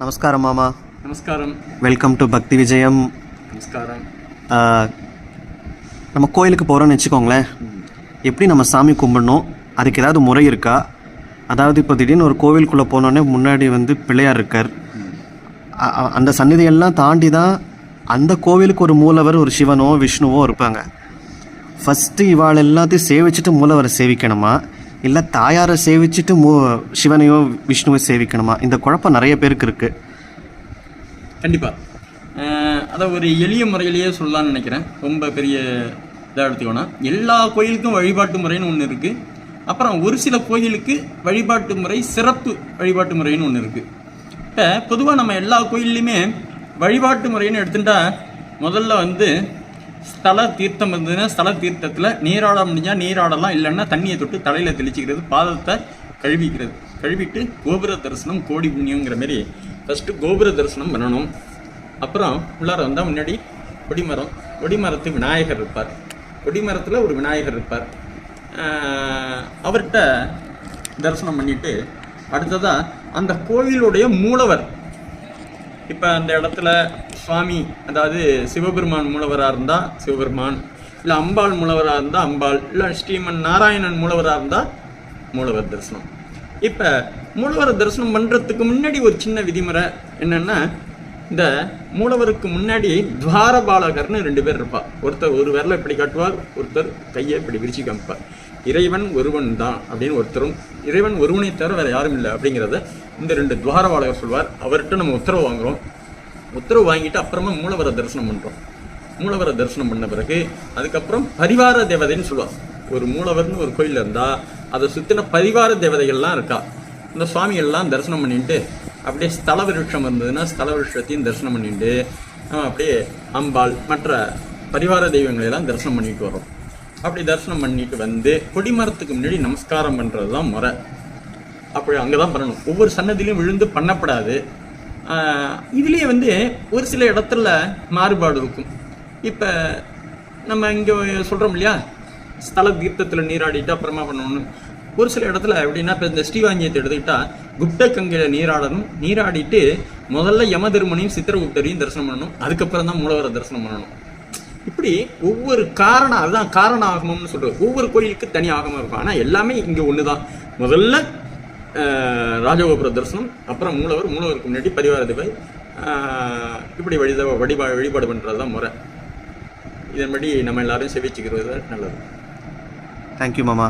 நமஸ்காரம் மாமா. நமஸ்காரம். வெல்கம் டு பக்தி விஜயம். நமஸ்காரம். நம்ம கோயிலுக்கு போகிறோன்னு வச்சுக்கோங்களேன், எப்படி நம்ம சாமி கும்பிடணும், அதுக்கு ஏதாவது முறை இருக்கா? அதாவது இப்போ திடீர்னு ஒரு கோவிலுக்குள்ளே போனோடனே முன்னாடி பிள்ளையார் இருக்கார். அந்த சந்நிதியெல்லாம் தாண்டி தான் அந்த கோவிலுக்கு ஒரு மூலவர், ஒரு சிவனோ விஷ்ணுவோ இருப்பாங்க. ஃபஸ்ட்டு இவாள் எல்லாத்தையும் சேவிச்சுட்டு மூலவரை சேவிக்கணுமா, இல்லை தாயாரை சேவிச்சுட்டு சிவனையோ விஷ்ணுவை சேவிக்கணுமா? இந்த குழப்பம் நிறைய பேருக்கு இருக்குது. கண்டிப்பாக அதை ஒரு எளிய முறையிலேயே சொல்லலான்னு நினைக்கிறேன். ரொம்ப பெரிய இதாக எடுத்துக்கோனா, எல்லா கோயிலுக்கும் வழிபாட்டு முறைன்னு ஒன்று இருக்குது. அப்புறம் ஒரு சில கோயிலுக்கு வழிபாட்டு முறை, சிறப்பு வழிபாட்டு முறைன்னு ஒன்று இருக்குது. இப்போ பொதுவாக நம்ம எல்லா கோயில்லையுமே வழிபாட்டு முறைன்னு எடுத்துட்டா, முதல்ல ஸ்தல தீர்த்தம் இருந்ததுன்னா ஸ்தல தீர்த்தத்தில் நீராட முடிஞ்சால் நீராடலாம், இல்லைன்னா தண்ணியை தொட்டு தலையில் தெளிச்சிக்கிறது, பாதத்தை கழுவிட்டு கோபுர தரிசனம் கோடி புண்ணியங்கிற மாரி ஃபஸ்ட்டு கோபுர தரிசனம் பண்ணணும். அப்புறம் உள்ளார வந்தால் முன்னாடி கொடிமரத்து விநாயகர் இருப்பார். கொடிமரத்தில் ஒரு விநாயகர் இருப்பார். அவர்கிட்ட தரிசனம் பண்ணிவிட்டு அடுத்ததாக அந்த கோவிலுடைய மூலவர், இப்போ அந்த இடத்துல சுவாமி, அதாவது சிவபெருமான் மூலவராக இருந்தால் சிவபெருமான், இல்லை அம்பாள் மூலவராக இருந்தால் அம்பாள், இல்லை ஸ்ரீமன் நாராயணன் மூலவராக இருந்தால் மூலவர் தரிசனம். இப்போ மூலவர் தரிசனம் பண்ணுறதுக்கு முன்னாடி ஒரு சின்ன விதிமுறை என்னென்னா, இந்த மூலவருக்கு முன்னாடி துவாரபாலகர்னு 2 பேர் இருப்பார். ஒருத்தர் ஒரு விரலை இப்படி காட்டுவார், ஒருத்தர் கையை இப்படி விரிச்சு காமிப்பார். இறைவன் ஒருவன் தான் அப்படின்னு ஒருத்தரும், இறைவன் ஒருவனை தவிர வேறு யாரும் இல்லை அப்படிங்கிறத இந்த 2 துவாரபாலகர் சொல்வார். அவர்கிட்ட நம்ம உத்தரவு வாங்குகிறோம். உத்தரவு வாங்கிட்டு அப்புறமா மூலவரை தரிசனம் பண்ணுறோம். மூலவரை தரிசனம் பண்ண பிறகு அதுக்கப்புறம் பரிவார தேவதைன்னு சொல்லுவார். ஒரு மூலவர்னு ஒரு கோயிலில் இருந்தால் அதை சுற்றின பரிவார தேவதைகள்லாம் இருக்கா. இந்த சுவாமிகள்லாம் தரிசனம் பண்ணிட்டு அப்படியே ஸ்தல விருட்சம் இருந்ததுன்னா ஸ்தல விருட்சத்தையும் தரிசனம் பண்ணிட்டு அப்படியே அம்பாள் மற்ற பரிவார தெய்வங்களெல்லாம் தரிசனம் பண்ணிட்டு வரோம். அப்படி தரிசனம் பண்ணிட்டு கொடிமரத்துக்கு முன்னாடி நமஸ்காரம் பண்ணுறது தான் முறை. அப்படி அங்கே தான் பண்ணணும். ஒவ்வொரு சன்னதிலையும் விழுந்து பண்ணப்படாது. இதுலேயே ஒரு சில இடத்துல மாறுபாடு இருக்கும். இப்போ நம்ம இங்கே சொல்கிறோம் இல்லையா, ஸ்தல தீர்த்தத்தில் நீராடிட்டு அப்புறமா பண்ணணும். ஒரு சில இடத்துல எப்படின்னா, இப்போ இந்த ஸ்ரீவாஞ்சியத்தை எடுத்துக்கிட்டால் குப்த கங்கையில் நீராடிட்டு முதல்ல யமதர்மனையும் சித்திரகுப்தரையும் தரிசனம் பண்ணணும். அதுக்கப்புறம் தான் மூலவரை தரிசனம் பண்ணணும். இப்படி ஒவ்வொரு அதுதான் காரண ஆகமம்னு சொல்கிறது. ஒவ்வொரு கோயிலுக்கு தனி ஆகமம் இருக்கும். ஆனால் எல்லாமே இங்கே ஒன்று தான். முதல்ல ராஜகோபுர தரிசனம், அப்புறம் மூலவருக்கு முன்னாடி பரிவார தேவை, இப்படி வழிபாடு பண்ணுறது தான் முறை. இதன்படி நம்ம எல்லாரும் சேவிச்சுக்கிறது நல்லது. தேங்க்யூ மாமா.